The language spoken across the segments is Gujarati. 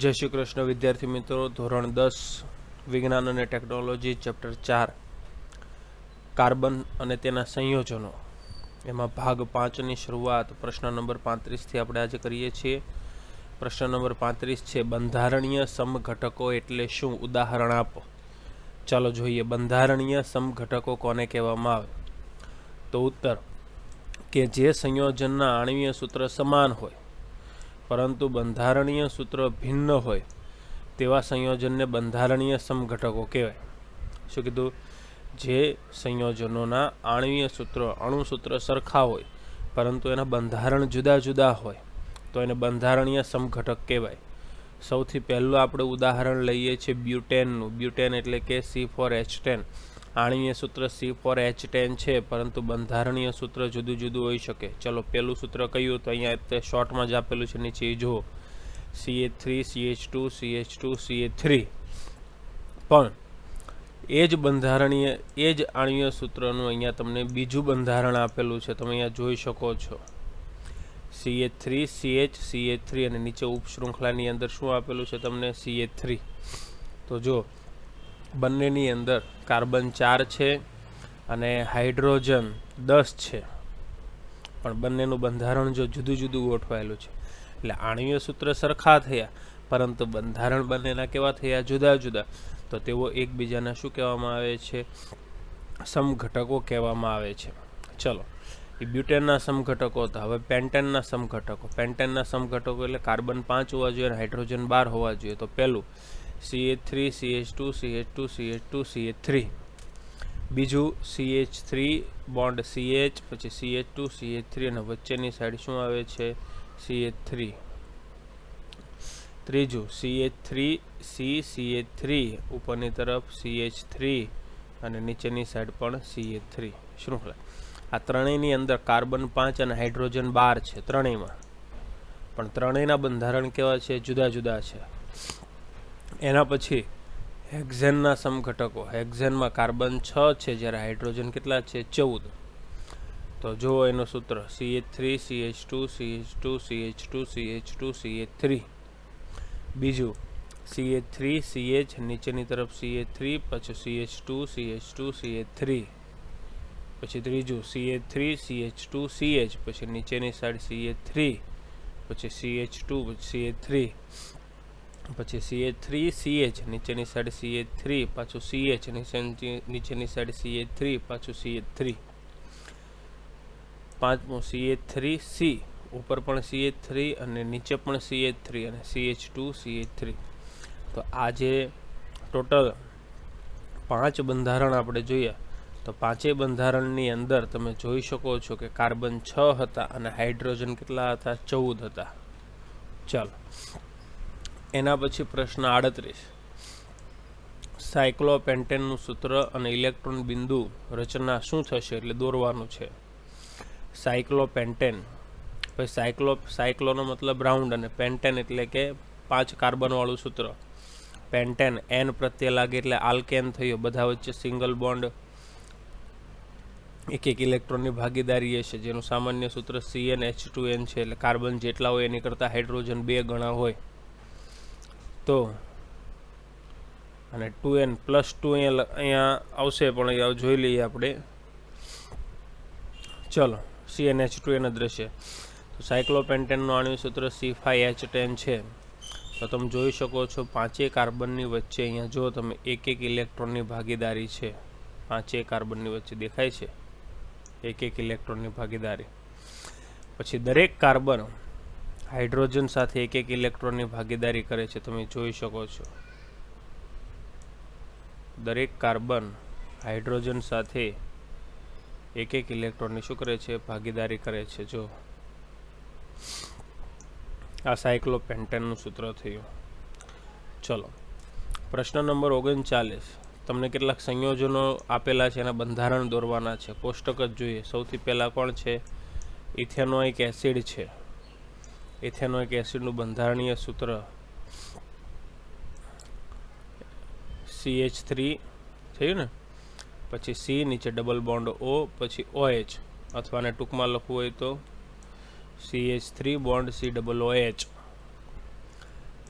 जय श्री कृष्ण विद्यार्थी मित्रों, ધોરણ 10 વિજ્ઞાન અને ટેકનોલોજી ચેપ્ટર 4 કાર્બન અને તેના સંયોજનો એમાં ભાગ 5 ની શરૂઆત પ્રશ્ન નંબર 35 થી આપણે આજે કરીએ છીએ। પ્રશ્ન નંબર 35 છે બંધારણીય સમઘટકો એટલે શું, ઉદાહરણ આપો। ચાલો જોઈએ બંધારણીય સમઘટકો કોને કહેવામાં આવે। તો ઉત્તર કે જે સંયોજનના આણ્વીય સૂત્ર સમાન હોય પરંતુ બંધારણીય સૂત્ર ભિન્ન હોય તેવા સંયોજનને બંધારણીય સમઘટકો કહેવાય। શું કીધું? જે સંયોજનોના આણ્વીય સૂત્ર અણુસૂત્ર સરખા હોય પરંતુ એના બંધારણ જુદા જુદા હોય તો એને બંધારણીય સમઘટક કહેવાય। સૌથી પહેલું આપણે ઉદાહરણ લઈએ છીએ બ્યુટેનનું। બ્યુટેન એટલે કે C4H10 આણ્વીય સૂત્ર C4H10 છે પરંતુ બંધારણીય સૂત્ર જુદું જુદું હોઈ શકે। ચલો પહેલું સૂત્ર કયું? તો અહીંયા શોર્ટમાં જ આપેલું છે, નીચે જુઓ CH3 CH2 CH2 CH3। પણ એ જ બંધારણીય એ જ આણ્વીય સૂત્રનું અહીંયા તમને બીજું બંધારણ આપેલું છે, તમે અહીંયા જોઈ શકો છો CH3 CH CH3 અને નીચે ઉપશૃંખલાની અંદર શું આપેલું છે તમને? CH3। તો જો બંનેની અંદર કાર્બન 4 છે અને હાઇડ્રોજન 10 છે પણ બંનેનું બંધારણ જો જુદું જુદું ગોઠવાયેલું છે એટલે આણ્વીય સૂત્ર સરખા થયા પરંતુ બંધારણ બંનેના કેવા થયા? જુદા જુદા। તો તેઓ એકબીજાના શું કહેવામાં આવે છે? સમઘટકો કહેવામાં આવે છે। ચલો એ બ્યુટેનના સમઘટકો હતા। હવે પેન્ટેનના સમઘટકો। પેન્ટેનના સમઘટકો એટલે કાર્બન 5 હોવા જોઈએ અને હાઇડ્રોજન 12 હોવા જોઈએ। તો પહેલું CH3 CH2 CH2 CH2 CH3। બીજું CH3 બોન્ડ CH, પછી CH2 CH3 અને વચ્ચેની સાઈડ શું આવે છે? CH3। ત્રીજું CH3 C CH3 ઉપરની તરફ CH3 અને નીચેની સાઈડ પણ CH3 શૃંખલા। આ ત્રણેયની અંદર કાર્બન 5 અને હાઇડ્રોજન 12 છે ત્રણેયમાં, પણ ત્રણેયના બંધારણ કેવા છે? જુદા જુદા છે। એના પછી હેક્ઝેનના સમઘટકો। હેક્ઝેનમાં કાર્બન 6 છે જ્યારે હાઇડ્રોજન કેટલા છે? 14। તો જુઓ એનું સૂત્ર CH3 CH2 CH2 CH2 CH2 CH3। બીજું CH3 CH નીચેની તરફ CH3 પછી CH2 CH2 CH3। પછી ત્રીજું CH3 CH2 CH પછી નીચેની સાઈડ CH3 પછી CH2 પછી CH3 પછી CH3 CH નીચેની સાઈડ CH3 પાછું CH નીચેની સાઈડ CH3 પાછું CH3। પાંચમું CH3 C ઉપર પણ CH3 અને નીચે પણ CH3 અને CH2 CH3। તો આ જે ટોટલ 5 બંધારણ આપણે જોયા તો પાંચેય બંધારણની અંદર તમે જોઈ શકો છો કે કાર્બન 6 હતા અને હાઇડ્રોજન કેટલા હતા? 14 હતા। ચાલો એના પછી પ્રશ્ન 38 સાયક્લોપેન્ટેનનું સૂત્ર અને ઇલેક્ટ્રોન બિંદુ રચના શું થશે એટલે દોરવાનું છે। સાયક્લોપેન્ટેન, પછી સાયક્લોનો મતલબ રાઉન્ડ અને પેન્ટેન એટલે કે 5 કાર્બન વાળું સૂત્ર। પેન્ટેન N પ્રત્યે લાગે એટલે આલ્કેન થયો, બધા વચ્ચે સિંગલ બોન્ડ, એક એક ઇલેક્ટ્રોનની ભાગીદારી હશે જેનું સામાન્ય સૂત્ર CnH2n છે એટલે કાર્બન જેટલા હોય એની કરતાં હાઇડ્રોજન 2 ગણા હોય તો, અને 2n +2 અહીંયા આવશે પણ અહીંયા જોઈ લઈએ આપણે। ચલો CnH2n જ રહેશે। તો સાયક્લોપેન્ટેનનું આણ્વીય સૂત્ર C5H10 છે। તો તમે જોઈ શકો છો પાંચેય કાર્બનની વચ્ચે અહીંયા જો તમે એક એક ઇલેક્ટ્રોનની ભાગીદારી છે, પાંચેય કાર્બનની વચ્ચે દેખાય છે એક એક ઇલેક્ટ્રોનની ભાગીદારી। પછી દરેક કાર્બન હાઇડ્રોજન સાથે એક એક ઇલેક્ટ્રોનની ભાગીદારી કરે છે, તમે જોઈ શકો છો દરેક કાર્બન હાઇડ્રોજન સાથે એક એક ઇલેક્ટ્રોનની શું કરે છે? ભાગીદારી કરે છે। જો આ સાયક્લોપેન્ટેનનું સૂત્ર થયું। ચલો પ્રશ્ન નંબર 39 તમને કેટલાક સંયોજનો આપેલા છે, એના બંધારણ દોરવાના છે। કોષ્ટક જ જોઈએ। સૌથી પહેલાં કોણ છે? ઇથેનોઇક એસિડ છે। ઇથેનોઇક એસિડનું બંધારણીય સૂત્ર CH3 થયું ને, પછી C નીચે ડબલ બોન્ડ O પછી OH, અથવા ને ટૂંકમાં લખવું હોય તો CH3 bond C double OH।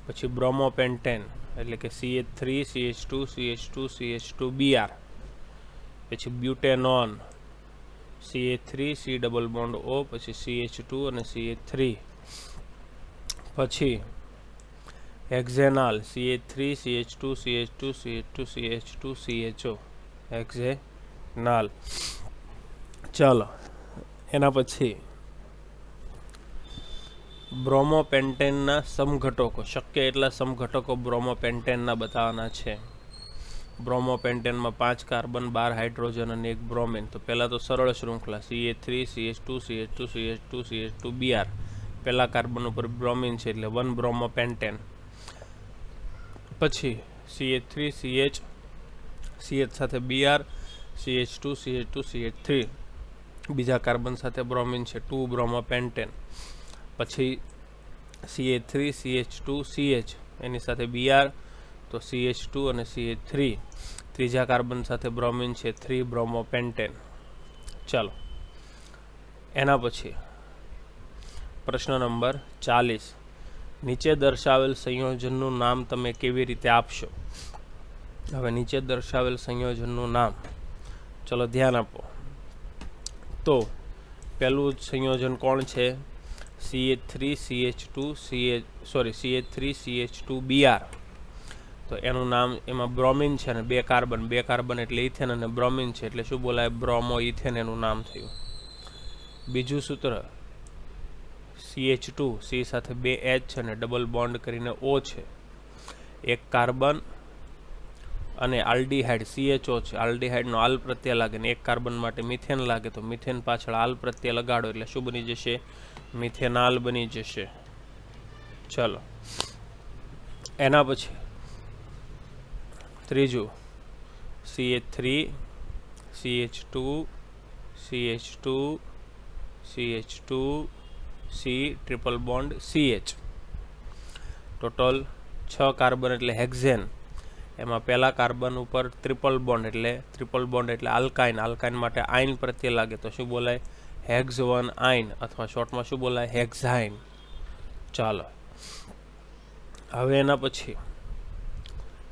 પછી બ્રોમોપેન્ટેન એટલે કે CH3 CH2 CH2 CH2Br, પછી બ્યુટેનોન CH3 C double bond O, પછી CH2 અને CH3, પછી હેક્ઝેનાલ CH3 CH2 CH2 CH2 CH2 CHO હેક્ઝેનાલ. ચાલો એના પછી બ્રોમોપેન્ટેનના સમઘટકો, શક્ય એટલા સમઘટકો બ્રોમોપેન્ટેનના બતાવવાના છે. બ્રોમોપેન્ટેનમાં 5 કાર્બન 12 હાઇડ્રોજન અને 1 બ્રોમિન. તો પહેલાં તો સરળ શૃંખલા CH3 CH2 CH2 CH2 CH2Br, પહેલા કાર્બન ઉપર બ્રોમિન છે એટલે 1 બ્રોમોપેન્ટેન. પછી CH3 CH સાથે Br, CH2 CH2 CH3, બીજા કાર્બન સાથે બ્રોમિન છે 2 બ્રોમોપેન્ટેન. પછી CH3 CH2 CH એની સાથે Br, તો CH2 અને CH3, ત્રીજા કાર્બન સાથે બ્રોમિન છે 3 બ્રોમોપેન્ટેન. ચાલો એના પછી પ્રશ્ન નંબર 40, નીચે દર્શાવેલ સંયોજનનું નામ તમે કેવી રીતે આપશો? હવે નીચે દર્શાવેલ સંયોજનનું નામ, ચલો ધ્યાન આપો. તો પહેલું સંયોજન કોણ છે? CH3 CH2Br. તો એનું નામ, એમાં બ્રોમિન છે અને 2 કાર્બન એટલે ઇથેન અને બ્રોમિન છે એટલે શું બોલાય? બ્રોમો ઇથેન એનું નામ થયું. બીજું સૂત્ર CH2, C સાથે 2 H છે અને ડબલ બોન્ડ કરીને O છે, 1 કાર્બન અને આલ્ડીહાઇડ CHO છે. આલ્ડીહાઇડનો આલ પ્રત્યય લાગે ને 1 કાર્બન માટે મિથેન લાગે, તો મિથેન પાછળ આલ પ્રત્યય લગાડો એટલે શું બની જશે? મિથેનાલ બની જશે. ચલો એના પછી ત્રીજું CH3 CH2 CH2 CH2 C triple bond CH, total 6 carbon એટલે હેક્ઝેન. એમાં પહેલા કાર્બન ઉપર ટ્રિપલ બોન્ડ એટલે આલ્કાઇન માટે આઇન પ્રત્યય લાગે તો શું બોલાય? હેક્ઝ1 આઇન, અથવા શોર્ટમાં શું બોલાય? હેક્ઝાઇન. ચાલો હવે એના પછી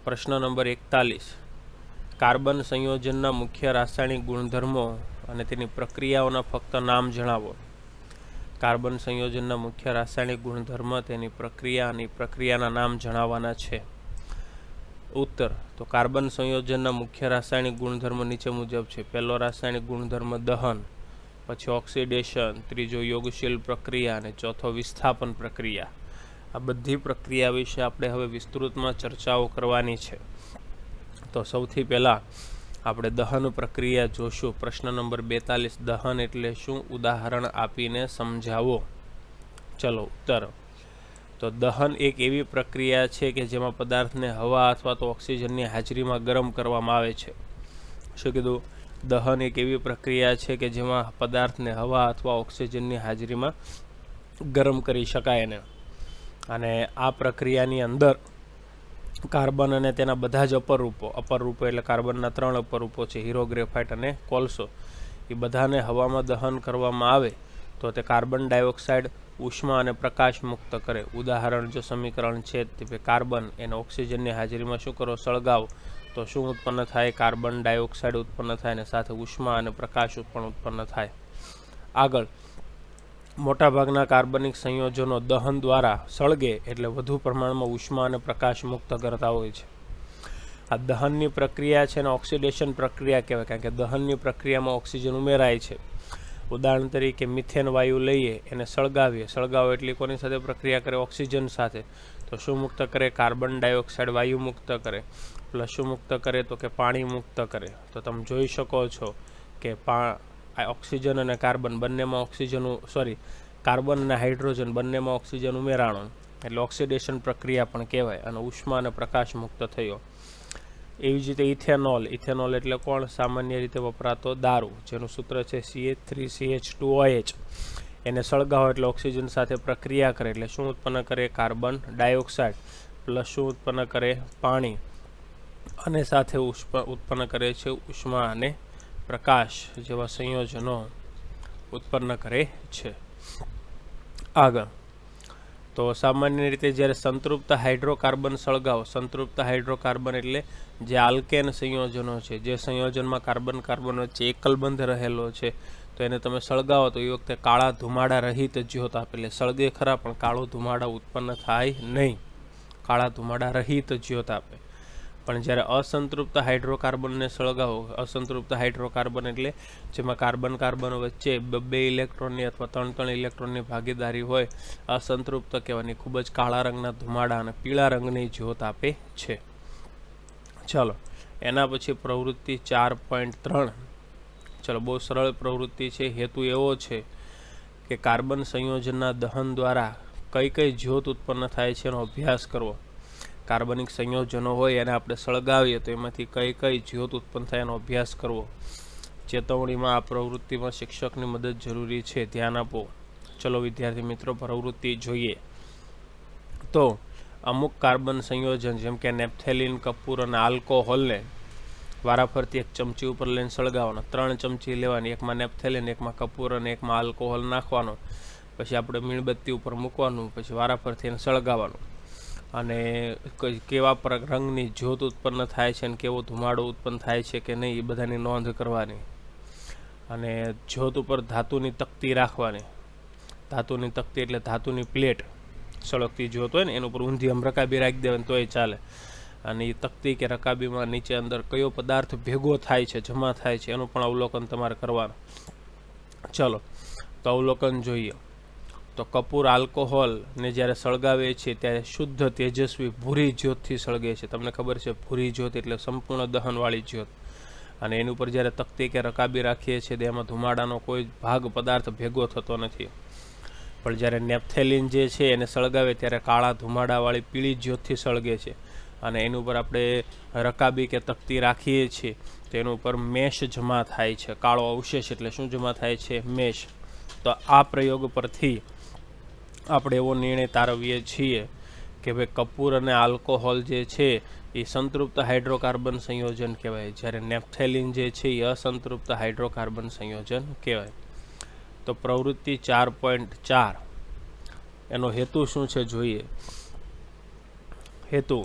પ્રશ્ન નંબર 41, કાર્બન સંયોજનના મુખ્ય રાસાયણિક ગુણધર્મો અને તેની પ્રક્રિયાઓના ફક્ત નામ જણાવો. કાર્બન સંયોજનના મુખ્ય રાસાયણિક ગુણધર્મ, તેની પ્રક્રિયા અને પ્રક્રિયાના નામ જણાવવાના છે. ઉત્તર, તો કાર્બન સંયોજનના મુખ્ય રાસાયણિક ગુણધર્મ નીચે મુજબ છે. પહેલો રાસાયણિક ગુણધર્મ દહન, પછી ઓક્સિડેશન, ત્રીજો યોગશીલ પ્રક્રિયા અને ચોથો વિસ્થાપન પ્રક્રિયા. આ બધી પ્રક્રિયા વિશે આપણે હવે વિસ્તૃતમાં ચર્ચાઓ કરવાની છે. તો સૌથી પહેલાં આપણે દહન પ્રક્રિયા જોશું. પ્રશ્ન નંબર 42, દહન એટલે શું? ઉદાહરણ આપીને સમજાવો. ચલો ઉત્તર, તો દહન એક એવી પ્રક્રિયા છે કે જેમાં પદાર્થને હવા અથવા તો ઓક્સિજનની હાજરીમાં ગરમ કરવામાં આવે છે. શું કીધું? દહન એક એવી પ્રક્રિયા છે કે જેમાં પદાર્થને હવા અથવા ઓક્સિજનની હાજરીમાં ગરમ કરી શકાય એને. અને આ પ્રક્રિયાની અંદર કાર્બન અને તેના બધા જ અપરરૂપો એટલે કાર્બનના 3 અપરરૂપો છે, હીરો, ગ્રેફાઇટ અને કોલસો, એ બધાને હવામાં દહન કરવામાં આવે તો તે કાર્બન ડાયોક્સાઇડ, ઉષ્મા અને પ્રકાશ મુક્ત કરે. ઉદાહરણ જો સમીકરણ છે તે કાર્બન એને ઓક્સિજનની હાજરીમાં શું કરો? સળગાવો, તો શું ઉત્પન્ન થાય? કાર્બન ડાયોક્સાઇડ ઉત્પન્ન થાય અને સાથે ઉષ્મા અને પ્રકાશ પણ ઉત્પન્ન થાય. આગળ, મોટાભાગના કાર્બનિક સંયોજનો દહન દ્વારા સળગે એટલે વધુ પ્રમાણમાં ઉષ્મા અને પ્રકાશ મુક્ત કરતા હોય છે. આ દહનની પ્રક્રિયા છે એને ઓક્સિડેશન પ્રક્રિયા કહેવાય, કારણ કે દહનની પ્રક્રિયામાં ઓક્સિજન ઉમેરાય છે. ઉદાહરણ તરીકે મિથેન વાયુ લઈએ, એને સળગાવો એટલે કોની સાથે પ્રક્રિયા કરે? ઓક્સિજન સાથે. તો શું મુક્ત કરે? કાર્બન ડાયોક્સાઇડ વાયુ મુક્ત કરે. પ્લસ શું મુક્ત કરે? તો કે પાણી મુક્ત કરે. તો તમે જોઈ શકો છો કે ઓક્સિજન અને કાર્બન બંનેમાં કાર્બન અને હાઇડ્રોજન બંનેમાં ઓક્સિજન ઉમેરાણો એટલે ઓક્સિડેશન પ્રક્રિયા પણ કહેવાય અને ઉષ્મા અને પ્રકાશ મુક્ત થયો. એવી જ રીતે ઇથેનોલ એટલે કોણ? સામાન્ય રીતે વપરાતો દારૂ, જેનું સૂત્ર છે CH3CH2OH. એને સળગાવો એટલે ઓક્સિજન સાથે પ્રક્રિયા કરે એટલે શું ઉત્પન્ન કરે? Carbon dioxide. પ્લસ શું ઉત્પન્ન કરે? પાણી, અને સાથે ઉત્પન્ન કરે છે ઉષ્મા અને પ્રકાશ જેવા સંયોજનો ઉત્પન્ન કરે છે. આગળ, તો સામાન્ય રીતે જ્યારે સંતૃપ્ત હાઇડ્રોકાર્બન સળગાવો, સંતૃપ્ત હાઇડ્રોકાર્બન એટલે જે આલ્કેન સંયોજનો છે, જે સંયોજનમાં કાર્બન કાર્બન વચ્ચે એકલબંધ રહેલો છે, તો એને તમે સળગાવો તો એ વખતે કાળા ધુમાડા રહિત જ્યોત આપે. એટલે સળગે ખરા પણ કાળો ધુમાડા ઉત્પન્ન થાય નહીં, કાળા ધુમાડા રહિત જ્યોત આપે. પણ જ્યારે અસંતૃપ્ત હાઇડ્રોકાર્બનને સળગાવો, અસંતૃપ્ત હાઇડ્રોકાર્બન એટલે જેમાં કાર્બન કાર્બન વચ્ચે 2 ઇલેક્ટ્રોનની અથવા 3 ઇલેક્ટ્રોનની ભાગીદારી હોય, અસંતૃપ્ત કહેવાની, ખૂબ જ કાળા રંગના ધુમાડા અને પીળા રંગની જ્યોત આપે છે. ચાલો એના પછી પ્રવૃત્તિ 4.3. ચલો બહુ સરળ પ્રવૃત્તિ છે. હેતુ એવો છે કે કાર્બન સંયોજનના દહન દ્વારા કઈ કઈ જ્યોત ઉત્પન્ન થાય છે એનો અભ્યાસ કરવો. કાર્બનિક સંયોજનો હોય એને આપણે સળગાવીએ તો એમાંથી કઈ કઈ જ્યોત ઉત્પન્ન થાય એનો અભ્યાસ કરવો. ચેતવણીમાં આ પ્રવૃત્તિમાં શિક્ષકની મદદ જરૂરી છે, ધ્યાન આપો. ચલો વિદ્યાર્થી મિત્રો પ્રવૃત્તિ જોઈએ. તો અમુક કાર્બન સંયોજન જેમ કે નેપ્થેલિન, કપૂર અને આલ્કોહોલને વારાફરતી એક ચમચી ઉપર લઈને સળગાવવાનો. 3 ચમચી લેવાની, એકમાં નેપ્થેલિન, એકમાં કપૂર અને એકમાં આલ્કોહોલ નાખવાનો. પછી આપણે મીણબત્તી ઉપર મૂકવાનું, પછી વારાફરતી એને સળગાવવાનું. અને કેવા રંગની જ્યોત ઉત્પન્ન થાય છે અને કેવો ધુમાડો ઉત્પન્ન થાય છે કે નહીં એ બધાની નોંધ કરવાની. અને જ્યોત ઉપર ધાતુની તકતી રાખવાની. ધાતુની તકતી એટલે ધાતુની પ્લેટ, સળગતી જ્યોત હોય ને એના ઉપર ઊંધી આમ રકાબી રાખી દેવાની તોય ચાલે. અને એ તકતી કે રકાબીમાં નીચે અંદર કયો પદાર્થ ભેગો થાય છે, જમા થાય છે એનું પણ અવલોકન તમારે કરવાનું. ચલો તો અવલોકન જોઈએ. તો કપૂર આલ્કોહોલને જ્યારે સળગાવે છે ત્યારે શુદ્ધ તેજસ્વી ભૂરી જ્યોતથી સળગે છે. તમને ખબર છે ભૂરી જ્યોત એટલે સંપૂર્ણ દહનવાળી જ્યોત. અને એની ઉપર જ્યારે તકતી કે રકાબી રાખીએ છીએ તો એમાં ધુમાડાનો કોઈ ભાગ પદાર્થ ભેગો થતો નથી. પણ જ્યારે નેપ્થેલિન જે છે એને સળગાવે ત્યારે કાળા ધુમાડાવાળી પીળી જ્યોતથી સળગે છે. અને એની ઉપર આપણે રકાબી કે તકતી રાખીએ છીએ તો એની ઉપર મેશ જમા થાય છે. કાળો અવશેષ એટલે શું જમા થાય છે? મેશ. તો આ પ્રયોગ પરથી આપણે એવો નિર્ણય તારવીએ છીએ કે ભાઈ કપૂર અને આલ્કોહોલ જે છે એ સંતૃપ્ત હાઇડ્રોકાર્બન સંયોજન કહેવાય, જ્યારે નેપ્થેલિન જે છે એ અસંતૃપ્ત હાઇડ્રોકાર્બન સંયોજન કહેવાય. તો પ્રવૃત્તિ 4.4 એનો હેતુ શું છે જોઈએ. હેતુ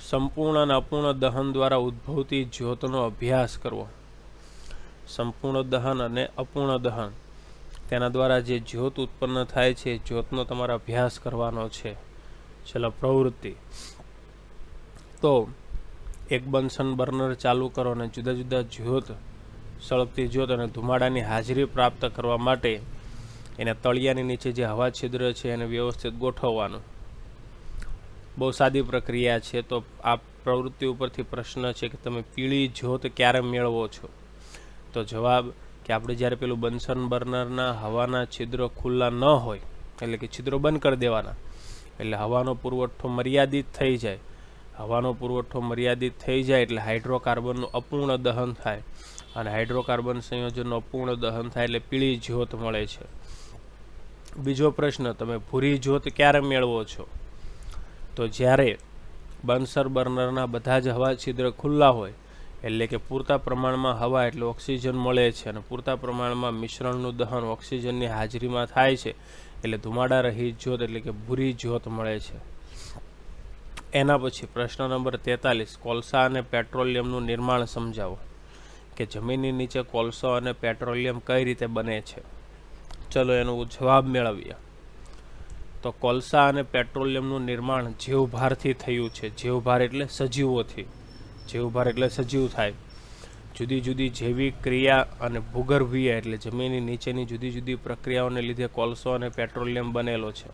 સંપૂર્ણ અને અપૂર્ણ દહન દ્વારા ઉદ્ભવતી જ્યોતનો અભ્યાસ કરવો. સંપૂર્ણ દહન અને અપૂર્ણ દહન તેના દ્વારા જે જ્યોત ઉત્પન્ન થાય છે જ્યોતનો તમારે અભ્યાસ કરવાનો છે. ચલો પ્રવૃત્તિ. તો એક બન્સન બર્નર ચાલુ કરો અને જુદા જુદા જ્યોત, સળગતી જ્યોત અને ધુમાડાની હાજરી પ્રાપ્ત કરવા માટે એને તળિયાની નીચે જે હવા છિદ્ર છે એને વ્યવસ્થિત ગોઠવવાનું. બહુ સાદી પ્રક્રિયા છે. તો આ પ્રવૃત્તિ ઉપરથી પ્રશ્ન છે કે તમે પીળી જ્યોત ક્યારે મેળવો છો? તો જવાબ કે આપણે જ્યારે પેલું બન્સન બર્નરના હવાના છિદ્રો ખુલ્લા ન હોય, એટલે કે છિદ્રો બંધ કરી દેવાના, એટલે હવાનો પુરવઠો મર્યાદિત થઈ જાય. હવાનો પુરવઠો મર્યાદિત થઈ જાય એટલે હાઇડ્રોકાર્બનનું અપૂર્ણ દહન થાય. અને હાઇડ્રોકાર્બન સંયોજનનું અપૂર્ણ દહન થાય એટલે પીળી જ્યોત મળે છે. બીજો પ્રશ્ન, તમે ભૂરી જ્યોત ક્યારે મેળવો છો? તો જ્યારે બન્સન બર્નરના બધા જ હવા છિદ્ર ખુલ્લા હોય, એટલે કે પૂરતા પ્રમાણમાં હવા એટલે ઓક્સિજન મળે છે અને પૂરતા પ્રમાણમાં મિશ્રણનું દહન ઓક્સિજનની હાજરીમાં થાય છે, એટલે ધુમાડા રહિત જ્યોત એટલે કે ભૂરી જ્યોત મળે છે. એના પછી પ્રશ્ન નંબર 43, કોલસા અને પેટ્રોલિયમનું નિર્માણ સમજાવો. કે જમીનની નીચે કોલસો અને પેટ્રોલિયમ કઈ રીતે બને છે? ચલો એનો જવાબ મેળવીએ. તો કોલસા અને પેટ્રોલિયમનું નિર્માણ જીવભારથી થયું છે. જીવભાર એટલે સજીવોથી. જીવભાર એટલે સજીવ થાય. જુદી જુદી જૈવિક ક્રિયા અને ભૂગર્ભીય એટલે જમીનની નીચેની જુદી જુદી પ્રક્રિયાઓને લીધે કોલસો અને પેટ્રોલિયમ બનેલો છે.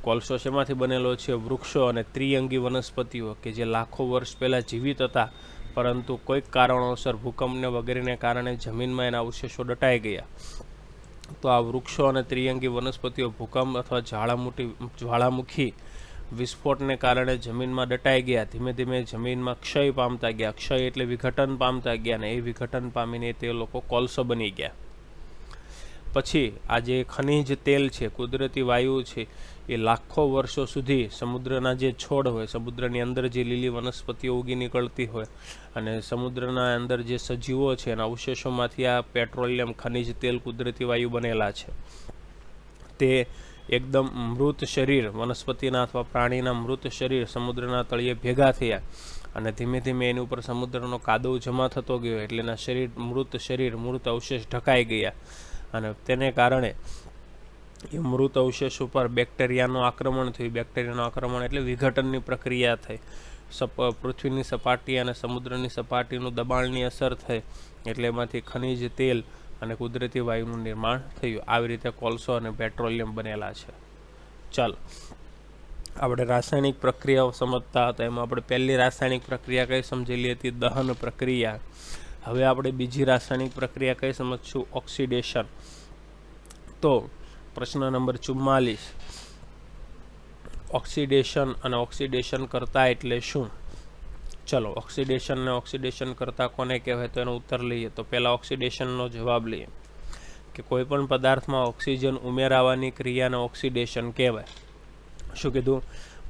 કોલસો શેમાંથી બનેલો છે? વૃક્ષો અને ત્રિઅંગી વનસ્પતિઓ કે જે લાખો વર્ષ પહેલાં જીવિત હતા, પરંતુ કોઈક કારણોસર ભૂકંપને વગેરેને કારણે જમીનમાં એના અવશેષો દટાઈ ગયા. તો આ વૃક્ષો અને ત્રિઅંગી વનસ્પતિઓ ભૂકંપ અથવા જ્વાળામુખી વિસ્ફોટને કારણે જમીનમાં દટાઈ ગયા. ધીમે ધીમે જમીનમાં ક્ષય પામતા ગયા. ક્ષય એટલે વિઘટન પામતા ગયા, ને એ વિઘટન પામીને તે લોકો કોલસો બની ગયા. પછી આ જે ખનિજ તેલ છે, કુદરતી વાયુ છે, એ લાખો વર્ષો સુધી સમુદ્રના જે છોડ હોય, સમુદ્રની અંદર જે લીલી વનસ્પતિઓ ઉગી નીકળતી હોય અને સમુદ્રના અંદર જે સજીવો છે એના અવશેષોમાંથી આ પેટ્રોલિયમ, ખનિજ તેલ, કુદરતી વાયુ બનેલા છે. તે એકદમ મૃત શરીર, વનસ્પતિના અથવા પ્રાણીના મૃત શરીર સમુદ્રના તળિયે ભેગા થયા અને ધીમે ધીમે એની ઉપર સમુદ્રનો કાદવ જમા થતો ગયો એટલે એના મૃત અવશેષ ઢકાઈ ગયા અને તેને કારણે એ મૃત અવશેષ ઉપર બેક્ટેરિયાનું આક્રમણ થયું. બેક્ટેરિયાનું આક્રમણ એટલે વિઘટનની પ્રક્રિયા થઈ. પૃથ્વીની સપાટી અને સમુદ્રની સપાટીનું દબાણની અસર થઈ એટલે એમાંથી ખનિજ તેલ અને કુદરતી વાયુનું નિર્માણ થયું. આવી રીતે કોલસો અને પેટ્રોલિયમ બનેલા છે. ચાલો આપણે રાસાયણિક પ્રક્રિયાઓ સમજતા હતા, એમાં આપણે પહેલી રાસાયણિક પ્રક્રિયા કઈ સમજેલી હતી? દહન પ્રક્રિયા. હવે આપણે બીજી રાસાયણિક પ્રક્રિયા કઈ સમજશું? ઓક્સિડેશન. તો પ્રશ્ન નંબર 44, ઓક્સિડેશન અને ઓક્સિડેશન કરતા એટલે શું? ચલો ઓક્સિડેશન ને ઓક્સિડેશન કરતા કોને કહેવાય તો એનો ઉત્તર લઈએ. તો પહેલા ઓક્સિડેશનનો જવાબ લઈએ કે કોઈ પણ પદાર્થમાં ઓક્સિજન ઉમેરાવાની ક્રિયાને ઓક્સિડેશન કહેવાય. શું કીધું?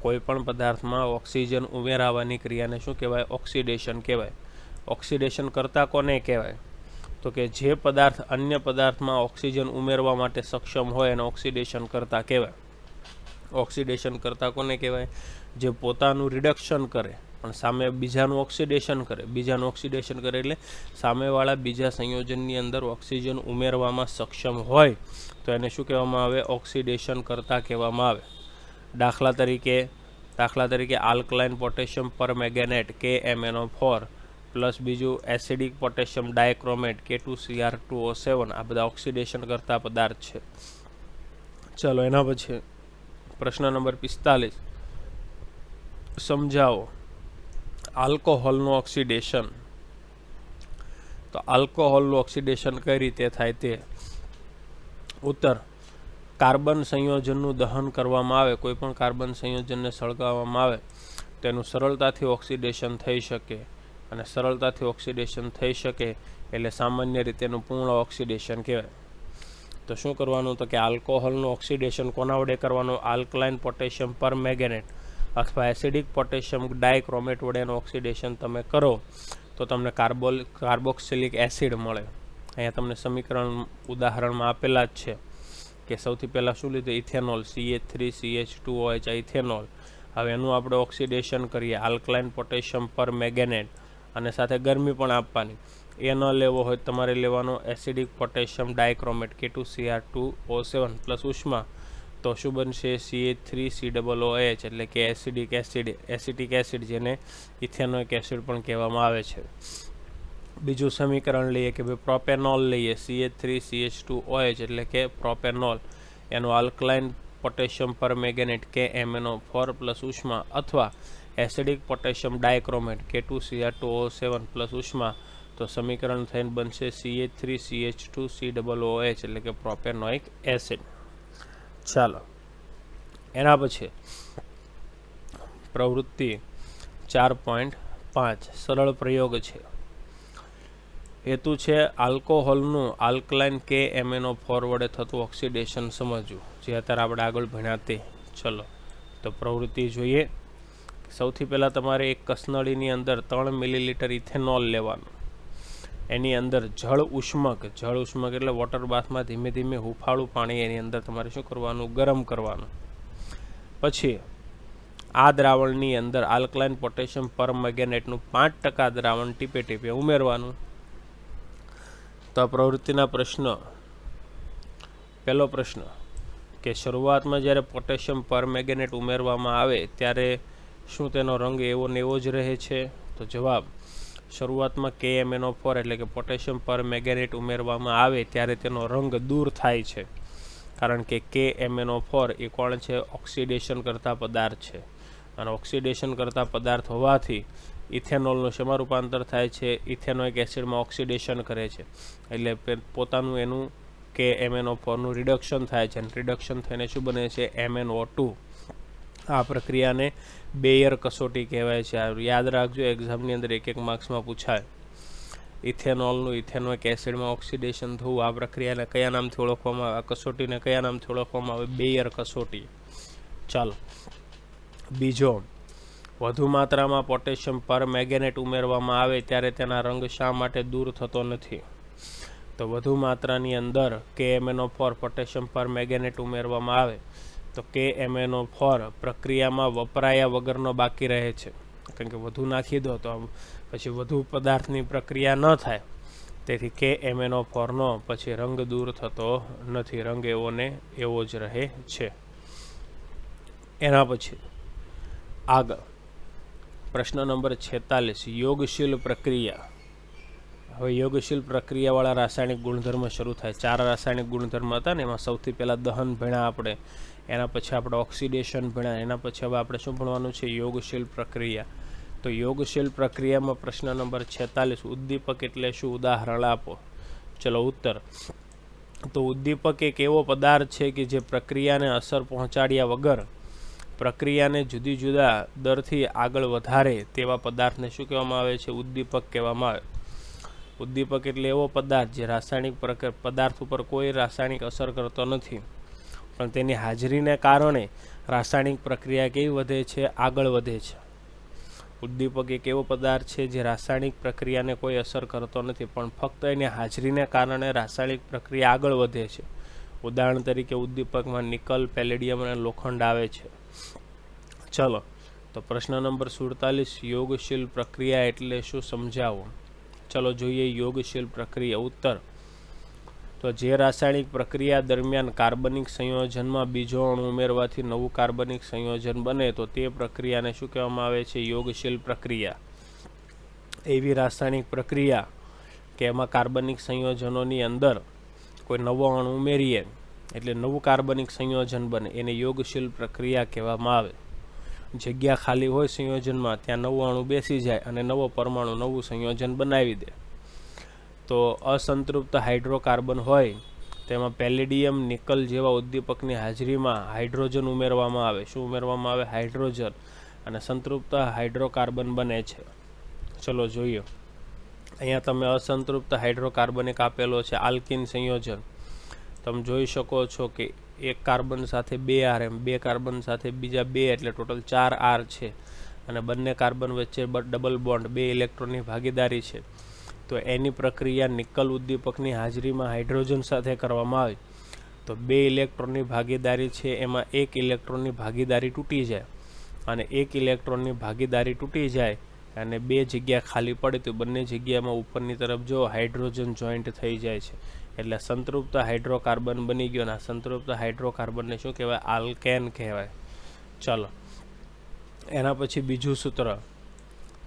કોઈ પણ પદાર્થમાં ઓક્સિજન ઉમેરાવાની ક્રિયાને શું કહેવાય? ઓક્સિડેશન કહેવાય. ઓક્સિડેશન કરતા કોને કહેવાય? તો કે જે પદાર્થ અન્ય પદાર્થમાં ઓક્સિજન ઉમેરવા માટે સક્ષમ હોય એને ઓક્સિડેશન કરતા કહેવાય. ઓક્સિડેશન કરતા કોને કહેવાય? જે પોતાનું રિડક્શન કરે પણ સામે બીજાનું ઓક્સિડેશન કરે. બીજાનું ઓક્સિડેશન કરે એટલે સામેવાળા બીજા સંયોજનની અંદર ઓક્સિજન ઉમેરવામાં સક્ષમ હોય તો એને શું કહેવામાં આવે? ઓક્સિડેશન કરતા કહેવામાં આવે. દાખલા તરીકે alkaline potassium permanganate KMnO4 plus બીજું એસિડિક પોટેશિયમ ડાયક્રોમેટ K2Cr2O7 આ બધા ઓક્સિડેશન કરતા પદાર્થ છે. ચલો એના પછી પ્રશ્ન નંબર 45, સમજાવો આલ્કોહોલનું ઓક્સિડેશન. તો આલ્કોહોલનું ઓક્સિડેશન કઈ રીતે થાય તે? ઉત્તર, કાર્બન સંયોજનનું દહન કરવામાં આવે. કોઈ પણ કાર્બન સંયોજનને સળગાવવામાં આવે તેનું સરળતાથી ઓક્સિડેશન થઈ શકે અને સરળતાથી ઓક્સિડેશન થઈ શકે એટલે સામાન્ય રીતે એનું પૂર્ણ ઓક્સિડેશન કહેવાય. તો શું કરવાનું? તો કે આલ્કોહોલનું ઓક્સિડેશન કોના વડે કરવાનું? આલ્કલાઇન પોટેશિયમ પરમેંગેનેટ અથવા એસિડિક પોટેશિયમ ડાયક્રોમેટ વડેનું ઓક્સિડેશન તમે કરો તો તમને કાર્બોક્સિલિક એસિડ મળે. અહીંયા તમને સમીકરણ ઉદાહરણમાં આપેલા જ છે કે સૌથી પહેલાં શું લીધું? Ethanol CH3CH2OH ethanol. હવે એનું આપણે ઓક્સિડેશન કરીએ આલ્કલાઇન પોટેશિયમ પરમેંગેનેટ અને સાથે ગરમી પણ આપવાની. એ ન લેવો હોય તમારે લેવાનો acidic potassium dichromate K2Cr2O7 plus ઉષ્મા. તો શું બનશે? CH3COOH એટલે કે એસિટિક એસિડ જેને ઇથેનોઇક એસિડ પણ કહેવામાં આવે છે. બીજું સમીકરણ લઈએ કે ભાઈ પ્રોપેનોલ લઈએ CH3CH2OH એટલે કે પ્રોપેનોલ. એનું alkaline potassium permanganate KMnO4 plus ઉષ્મા અથવા acidic potassium dichromate K2Cr2O7 plus ઉષ્મા. તો સમીકરણ થઈને બનશે CH3CH2COOH એટલે કે પ્રોપેનોઇક એસિડ. ચાલો એના પછી પ્રવૃત્તિ 4.5 સરળ પ્રયોગ છે. હેતુ છે આલ્કોહોલનું આલ્કલાઇન KMnO4 વડે થતું ઓક્સિડેશન સમજવું, જે અત્યારે આપણે આગળ ભણ્યા તે. ચલો તો પ્રવૃત્તિ જોઈએ. સૌથી પહેલાં તમારે એક કસનળીની અંદર 3 મિલીલીટર ઇથેનોલ લેવાનું. એની અંદર જળ ઉષ્મક એટલે વોટર બાથમાં ધીમે ધીમે હુંફાળું પાણી એની અંદર તમારે શું કરવાનું? ગરમ કરવાનું. પછી આ દ્રાવણની અંદર આલ્કલાઇન પોટેશિયમ પરમેંગેનેટનું 5% દ્રાવણ ટીપે ટીપે ઉમેરવાનું. તો આ પ્રવૃત્તિના પહેલો પ્રશ્ન કે શરૂઆતમાં જ્યારે પોટેશિયમ પરમેંગેનેટ ઉમેરવામાં આવે ત્યારે શું તેનો રંગ એવો ને એવો જ રહે છે? તો જવાબ, શરૂઆતમાં KMnO4 એટલે કે પોટેશિયમ પરમેંગેનેટ ઉમેરવામાં આવે ત્યારે તેનો રંગ દૂર થાય છે, કારણ કે KMnO4 એ કોણ છે? ઓક્સિડેશન કરતા પદાર્થ છે અને ઓક્સિડેશન કરતા પદાર્થ હોવાથી ઇથેનોલનું શેમાં રૂપાંતર થાય છે? ઇથેનોઇક એસિડમાં ઓક્સિડેશન કરે છે એટલે પોતાનું એનું KMnO4નું રિડક્શન થાય છે અને રિડક્શન થઈને શું બને છે? MnO2. આ પ્રક્રિયાને બેયર કસોટી કહેવાય છે. યાદ રાખજો, એક્ઝામની અંદર એક માર્ક્સમાં પૂછાય. ઇથેનોલનું ઇથેનોઇક એસિડમાં ઓક્સિડેશન થવું, આ પ્રક્રિયાને કયા નામથી ઓળખવામાં આવે? આ કસોટીને કયા નામથી ઓળખવામાં આવે? બેયર કસોટી. ચાલો બીજો, વધુ માત્રામાં પોટેશિયમ પરમેંગેનેટ ઉમેરવામાં આવે ત્યારે તેના રંગ શા માટે દૂર થતો નથી? તો વધુ માત્રાની અંદર KMnO4 પોટેશિયમ પરમેંગેનેટ ઉમેરવામાં આવે તો KMnO4 પ્રક્રિયામાં વપરાયા વગરનો બાકી રહે છે, કારણ કે વધુ નાખી દો તો પછી વધુ પદાર્થની પ્રક્રિયા ન થાય, તેથી KMnO4નો પછી રંગ દૂર થતો નથી, રંગ એવો ને એવો જ રહે છે. એના પછી આગળ પ્રશ્ન નંબર 46 યોગશીલ પ્રક્રિયા. હવે યોગશીલ પ્રક્રિયાવાળા રાસાયણિક ગુણધર્મ શરૂ થાય. 4 રાસાયણિક ગુણધર્મ હતા ને, એમાં સૌથી પહેલાં દહન ભણ્યા આપણે, એના પછી આપણે ઓક્સિડેશન ભણ્યા, એના પછી હવે આપણે શું ભણવાનું છે? યોગશીલ પ્રક્રિયા. તો યોગશીલ પ્રક્રિયામાં પ્રશ્ન નંબર 46 ઉદ્દીપક એટલે શું? ઉદાહરણ આપો. ચલો ઉત્તર. તો ઉદ્દીપક એક એવો પદાર્થ છે કે જે પ્રક્રિયાને અસર પહોંચાડ્યા વગર પ્રક્રિયાને જુદી જુદા દરથી આગળ વધારે તેવા પદાર્થને શું કહેવામાં આવે છે? ઉદ્દીપક કહેવામાં આવે. ઉદ્દીપક એટલે એવો પદાર્થ જે રાસાયણિક પદાર્થ ઉપર કોઈ રાસાયણિક અસર કરતો નથી, પણ તેની હાજરીને કારણે રાસાયણિક પ્રક્રિયા કેવી વધે છે? આગળ વધે છે. ઉદ્દીપક એક એવો પદાર્થ છે જે રાસાયણિક પ્રક્રિયાને કોઈ અસર કરતો નથી, પણ ફક્ત એની હાજરીને કારણે રાસાયણિક પ્રક્રિયા આગળ વધે છે. ઉદાહરણ તરીકે ઉદ્દીપકમાં નિકલ, પેલેડિયમ અને લોખંડ આવે છે. ચલો તો પ્રશ્ન નંબર 47 યોગશીલ પ્રક્રિયા એટલે શું? સમજાવો. ચલો જોઈએ યોગશીલ પ્રક્રિયા. ઉત્તર. તો જે રાસાયણિક પ્રક્રિયા દરમિયાન કાર્બનિક સંયોજનમાં બીજો અણુ ઉમેરવાથી નવું કાર્બનિક સંયોજન બને તો તે પ્રક્રિયાને શું કહેવામાં આવે છે? યોગશીલ પ્રક્રિયા. એવી રાસાયણિક પ્રક્રિયા કે એમાં કાર્બનિક સંયોજનોની અંદર કોઈ નવો અણુ ઉમેરીએ એટલે નવું કાર્બનિક સંયોજન બને, એને યોગશીલ પ્રક્રિયા કહેવામાં આવે. જગ્યા ખાલી હોય સંયોજનમાં, ત્યાં નવો અણુ બેસી જાય અને નવો પરમાણુ નવું સંયોજન બનાવી દે. તો અસંતૃપ્ત હાઇડ્રોકાર્બન હોય તેમાં પેલેડિયમ, નિકલ જેવા ઉદ્દીપકની હાજરીમાં હાઇડ્રોજન ઉમેરવામાં આવે. શું ઉમેરવામાં આવે? હાઇડ્રોજન, અને સંતૃપ્ત હાઇડ્રોકાર્બન બને છે. ચલો જોઈએ. અહીંયા તમે અસંતૃપ્ત હાઇડ્રોકાર્બન એક આપેલો છે, આલ્કિન સંયોજન. તમે જોઈ શકો છો કે એક કાર્બન સાથે 2 R, એમ 2 કાર્બન સાથે બીજા 2, એટલે ટોટલ 4 R છે, અને બંને કાર્બન વચ્ચે ડબલ બોન્ડ, 2 ઇલેક્ટ્રોનની ભાગીદારી છે. તો એની પ્રક્રિયા નિકલ ઉદ્દીપકની હાજરીમાં હાઇડ્રોજન સાથે કરવામાં આવે તો 2 ઇલેક્ટ્રોનની ભાગીદારી છે, એમાં 1 ઇલેક્ટ્રોનની ભાગીદારી તૂટી જાય, અને 1 ઇલેક્ટ્રોનની ભાગીદારી તૂટી જાય અને 2 જગ્યા ખાલી પડે તો બંને જગ્યામાં ઉપરની તરફ જો હાઇડ્રોજન જોઈન્ટ થઈ જાય છે, એટલે સંતૃપ્ત હાઇડ્રોકાર્બન બની ગયો. અને સંતૃપ્ત હાઇડ્રોકાર્બનને શું કહેવાય? આલ્કેન કહેવાય. ચલો એના પછી બીજું સૂત્ર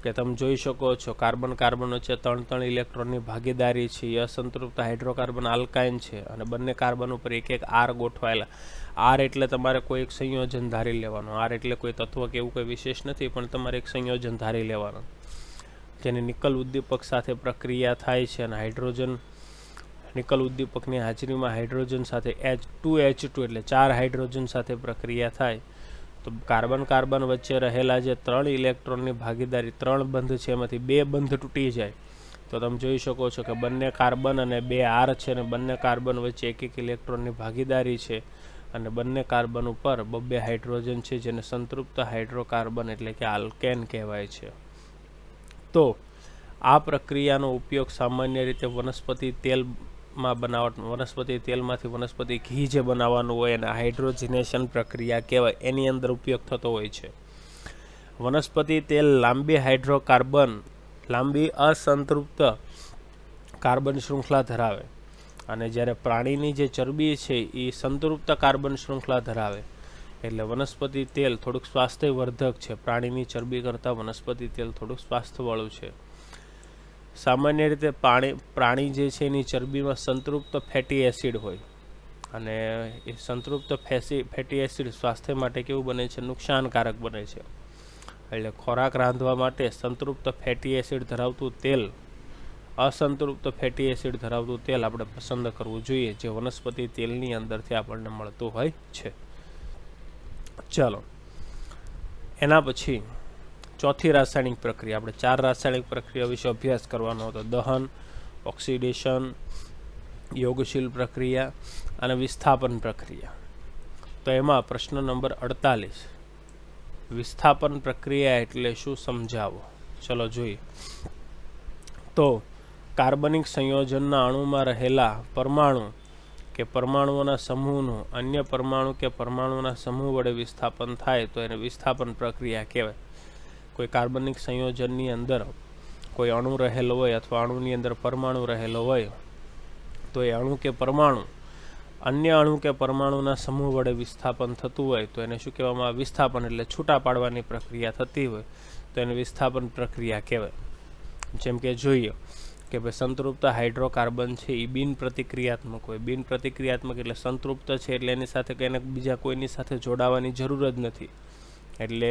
કે તમે જોઈ શકો છો, કાર્બન કાર્બન વચ્ચે 3 ઇલેક્ટ્રોનની ભાગીદારી છે, એ અસંતૃપ્ત હાઇડ્રોકાર્બન આલ્કાઇન છે, અને બંને કાર્બન ઉપર 1 R ગોઠવાયેલા. R એટલે તમારે કોઈ એક સંયોજન ધારી લેવાનું. R એટલે કોઈ તત્વ કે એવું કોઈ વિશેષ નથી, પણ તમારે એક સંયોજન ધારી લેવાનું, જેની નિકલ ઉદ્દીપક સાથે પ્રક્રિયા થાય છે, અને હાઇડ્રોજન નિકલ ઉદ્દીપકની હાજરીમાં હાઇડ્રોજન સાથે H2 એટલે 4 હાઇડ્રોજન સાથે પ્રક્રિયા થાય તો કાર્બન કાર્બન વચ્ચે રહેલા જે 3 ઇલેક્ટ્રોનની ભાગીદારી, 3 બંધ છે, એમાંથી 2 બંધ તૂટી જાય તો તમે જોઈ શકો છો કે બંને કાર્બન અને 2 R છે, અને બંને કાર્બન વચ્ચે 1 ઇલેક્ટ્રોનની ભાગીદારી છે, અને બંને કાર્બન ઉપર 2 હાઇડ્રોજન છે, જેને સંતૃપ્ત હાઇડ્રોકાર્બન એટલે કે આલ્કેન કહેવાય છે. તો આ પ્રક્રિયાનો ઉપયોગ સામાન્ય રીતે વનસ્પતિ તેલમાંથી વનસ્પતિ ઘી જે બનાવવાનું હોય એને હાઇડ્રોજનેશન પ્રક્રિયા કહેવાય, એની અંદર ઉપયોગ થતો હોય છે. વનસ્પતિ તેલ લાંબી અસંતૃપ્ત કાર્બન શૃંખલા ધરાવે, અને જ્યારે પ્રાણીની જે ચરબી છે એ સંતૃપ્ત કાર્બન શૃંખલા ધરાવે, એટલે વનસ્પતિ તેલ થોડુંક સ્વાસ્થ્યવર્ધક છે. પ્રાણીની ચરબી કરતાં વનસ્પતિ તેલ થોડુંક સ્વાસ્થ્યવાળું છે. સામાન્ય રીતે પ્રાણી જે છે એની ચરબીમાં સંતૃપ્ત ફેટી એસિડ હોય, અને એ સંતૃપ્ત ફેટી એસિડ સ્વાસ્થ્ય માટે કેવું બને છે? નુકસાનકારક બને છે. એટલે ખોરાક રાંધવા માટે સંતૃપ્ત ફેટી એસિડ ધરાવતું તેલ, અસંતૃપ્ત ફેટી એસિડ ધરાવતું તેલ આપણે પસંદ કરવું જોઈએ, જે વનસ્પતિ તેલની અંદરથી આપણને મળતું હોય છે. ચાલો એના પછી ચોથી રાસાયણિક પ્રક્રિયા. આપણે 4 રાસાયણિક પ્રક્રિયા વિશે અભ્યાસ કરવાનો હતો: દહન, ઓક્સિડેશન, યોગશીલ પ્રક્રિયા અને વિસ્થાપન પ્રક્રિયા. તો એમાં પ્રશ્ન નંબર 48 વિસ્થાપન પ્રક્રિયા એટલે શું? સમજાવો. ચલો જોઈએ. તો કાર્બનિક સંયોજનના અણુમાં રહેલા પરમાણુ કે પરમાણુઓના સમૂહનું અન્ય પરમાણુ કે પરમાણુઓના સમૂહ વડે વિસ્થાપન થાય તો એને વિસ્થાપન પ્રક્રિયા કહેવાય. કોઈ કાર્બનિક સંયોજનની અંદર કોઈ અણુ રહેલો હોય અથવા અણુની અંદર પરમાણુ રહેલો હોય તો એ અણુ કે પરમાણુ અન્ય અણુ કે પરમાણુના સમૂહ વડે વિસ્થાપન થતું હોય તો એને શું કહેવામાં આવે? વિસ્થાપન. એટલે છૂટા પાડવાની પ્રક્રિયા થતી હોય તો એને વિસ્થાપન પ્રક્રિયા કહેવાય. જેમ કે જોઈએ કે ભાઈ સંતૃપ્ત હાઇડ્રોકાર્બન છે એ બિન પ્રતિક્રિયાત્મક હોય. બિન પ્રતિક્રિયાત્મક એટલે સંતૃપ્ત છે એટલે એની સાથે એને બીજા કોઈની સાથે જોડાવાની જરૂર જ નથી. એટલે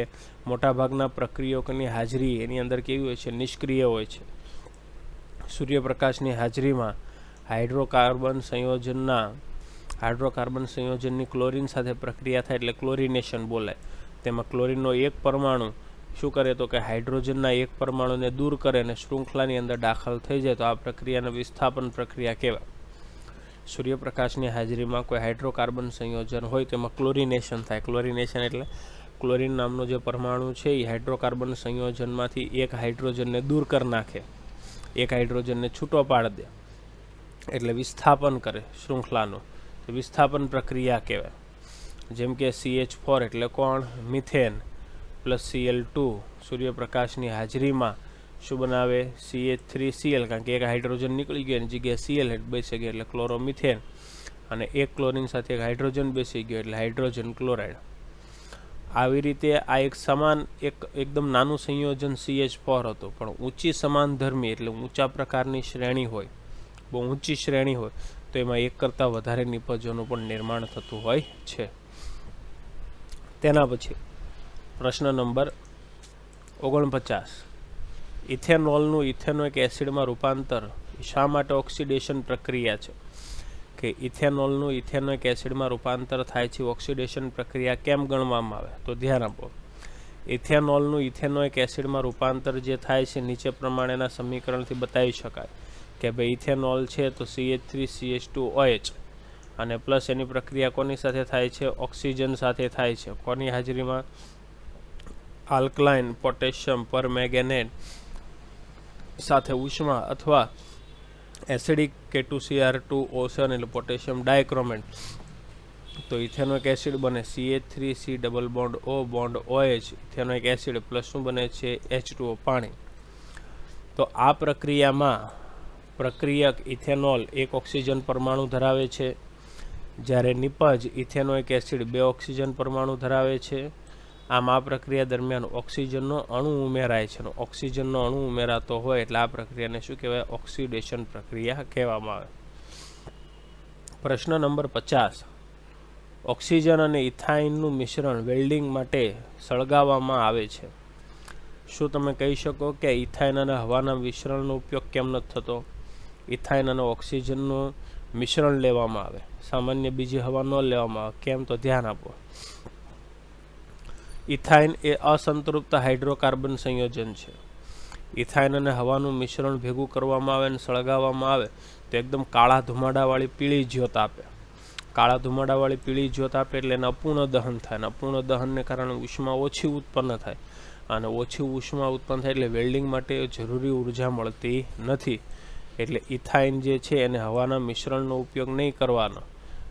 મોટાભાગના પ્રક્રિયકોની હાજરી એની અંદર કેવી હોય છે? નિષ્ક્રિય હોય છે. સૂર્યપ્રકાશની હાજરીમાં હાઇડ્રોકાર્બન સંયોજનની ક્લોરીન સાથે પ્રક્રિયા થાય એટલે ક્લોરિનેશન બોલાય. તેમાં ક્લોરીનનો એક પરમાણુ શું કરે તો કે હાઇડ્રોજનના એક પરમાણુને દૂર કરે અને શૃંખલાની અંદર દાખલ થઈ જાય તો આ પ્રક્રિયાને વિસ્થાપન પ્રક્રિયા કહેવાય. સૂર્યપ્રકાશની હાજરીમાં કોઈ હાઇડ્રોકાર્બન સંયોજન હોય તેમાં ક્લોરિનેશન થાય. ક્લોરિનેશન એટલે ક્લોરીન નામનો જે પરમાણુ છે એ હાઇડ્રોકાર્બન સંયોજનમાંથી એક હાઇડ્રોજનને દૂર કરી નાખે, એક હાઇડ્રોજનને છૂટો પાડી દે એટલે વિસ્થાપન કરે શૃંખલાનું. વિસ્થાપન પ્રક્રિયા કહેવાય. જેમ કે CH4 એટલે કોણ? મિથેન પ્લસ Cl2 સૂર્યપ્રકાશની હાજરીમાં શું બનાવે? CH3Cl, કારણ કે એક હાઇડ્રોજન નીકળી ગયો એની જગ્યાએ Cl બેસી ગયો એટલે ક્લોરોમિથેન, અને એક ક્લોરીન સાથે એક હાઇડ્રોજન બેસી ગયો એટલે હાઇડ્રોજન ક્લોરાઇડ. આવી રીતે આ એકદમ નાનું સંયોજન CH4 હતું, પણ ઊંચી સમાનધર્મી એટલે ઊંચા પ્રકારની શ્રેણી હોય, બહુ ઊંચી શ્રેણી હોય તો એમાં એક કરતાં વધારે નિપજોનું પણ નિર્માણ થતું હોય છે. તેના પછી પ્રશ્ન નંબર 49. ઇથેનોલનું ઇથેનોઇક એસિડમાં રૂપાંતર શા માટે ઓક્સિડેશન પ્રક્રિયા છે? કે ઇથેનોલનું ઇથેનોઇક એસિડમાં રૂપાંતર થાય છે ઓક્સિડેશન પ્રક્રિયા કેમ ગણવામાં આવે? તો ધ્યાન આપો. ઇથેનોલનું ઇથેનોઇક એસિડમાં રૂપાંતર જે થાય છે નીચે પ્રમાણેના સમીકરણથી બતાવી શકાય કે ભાઈ ઇથેનોલ છે તો CH3CH2OH અને પ્લસ એની પ્રક્રિયા કોની સાથે થાય છે? ઓક્સિજન સાથે થાય છે. કોની હાજરીમાં? આલ્કલાઇન પોટેશિયમ પરમેંગેનેટ સાથે ઉષ્મા અથવા એસિડિક K2Cr2O7 એટલે પોટેશિયમ ડાયક્રોમેટ. તો ઇથેનોઇક એસિડ બને CH3C double bond O bond OH ethanoic acid plus શું બને છે? H2O પાણી. તો આ પ્રક્રિયામાં પ્રક્રિયક ઇથેનોલ એક ઓક્સિજન પરમાણુ ધરાવે છે, જ્યારે નિપજ ઇથેનોઇક એસિડ 2 ઓક્સિજન પરમાણુ ધરાવે છે. આમ આ પ્રક્રિયા દરમિયાન ઓક્સિજનનો અણુ ઉમેરાય છે. ઓક્સિજનનો અણુ ઉમેરાતો હોય એટલે આ પ્રક્રિયાને શું કહેવાય? ઓક્સિડેશન પ્રક્રિયા કહેવામાં આવે. પ્રશ્ન નંબર 50. ઓક્સિજન અને ઇથાઇનનું મિશ્રણ વેલ્ડિંગ માટે સળગાવવામાં આવે છે. શું તમે કહી શકો કે ઇથાઇન અને હવાના મિશ્રણનો ઉપયોગ કેમ નથી થતો? ઇથાઇન અને ઓક્સિજનનું મિશ્રણ લેવામાં આવે, સામાન્ય બીજી હવા ન લેવામાં આવે. કેમ? તો ધ્યાન આપો. ઇથાઇન એ અસંતૃપ્ત હાઇડ્રોકાર્બન સંયોજન છે. ઇથાઇન અને હવાનું મિશ્રણ ભેગું કરવામાં આવે અને સળગાવવામાં આવે તો એકદમ કાળા ધુમાડાવાળી પીળી જ્યોત આપે. કાળા ધુમાડાવાળી પીળી જ્યોત આપે એટલે એને અપૂર્ણ દહન થાય, અને અપૂર્ણ દહનને કારણે ઉષ્મા ઓછી ઉત્પન્ન થાય, અને ઓછી ઉષ્મા ઉત્પન્ન થાય એટલે વેલ્ડિંગ માટે જરૂરી ઉર્જા મળતી નથી. એટલે ઇથાઇન જે છે એને હવાના મિશ્રણનો ઉપયોગ નહીં કરવાનો,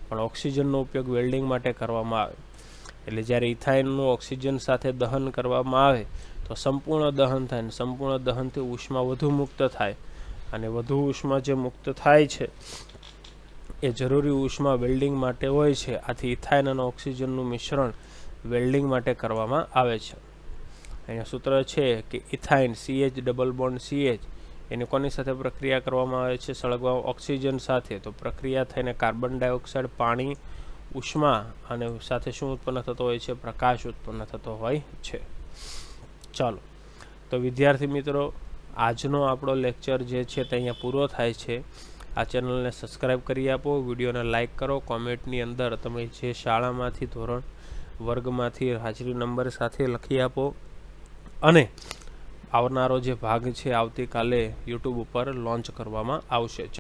પણ ઓક્સિજનનો ઉપયોગ વેલ્ડિંગ માટે કરવામાં આવે. એટલે જ્યારે ઇથાઇનનું ઓક્સિજન સાથે દહન કરવામાં આવે તો સંપૂર્ણ દહન થાય, અને સંપૂર્ણ દહનથી ઉષ્મા વધુ મુક્ત થાય, અને વધુ ઉષ્મા જે મુક્ત થાય છે એ જરૂરી ઉષ્મા વેલ્ડિંગ માટે હોય છે. આથી ઇથાઇન અને ઓક્સિજનનું મિશ્રણ વેલ્ડિંગ માટે કરવામાં આવે છે. અહીંયા સૂત્ર છે કે ethyne CH double bond CH એની કોની સાથે પ્રક્રિયા કરવામાં આવે છે? સળગવા ઓક્સિજન સાથે. તો પ્રક્રિયા થઈને કાર્બન ડાયોક્સાઇડ, પાણી, ઉષ્મા અને સાથે શું ઉત્પન્ન થતો હોય છે? પ્રકાશ ઉત્પન્ન થતો હોય છે. ચાલો, તો વિદ્યાર્થી મિત્રો, આજનો આપણો લેક્ચર જે છે તે અહીંયા પૂરો થાય છે. આ ચેનલને સબસ્ક્રાઈબ કરી આપો, વિડીયોને લાઇક કરો, કોમેન્ટની અંદર તમે જે શાળામાંથી વર્ગમાંથી હાજરી નંબર સાથે લખી આપો, અને આવનારો જે ભાગ છે આવતીકાલે યુટ્યુબ ઉપર લોન્ચ કરવામાં આવશે.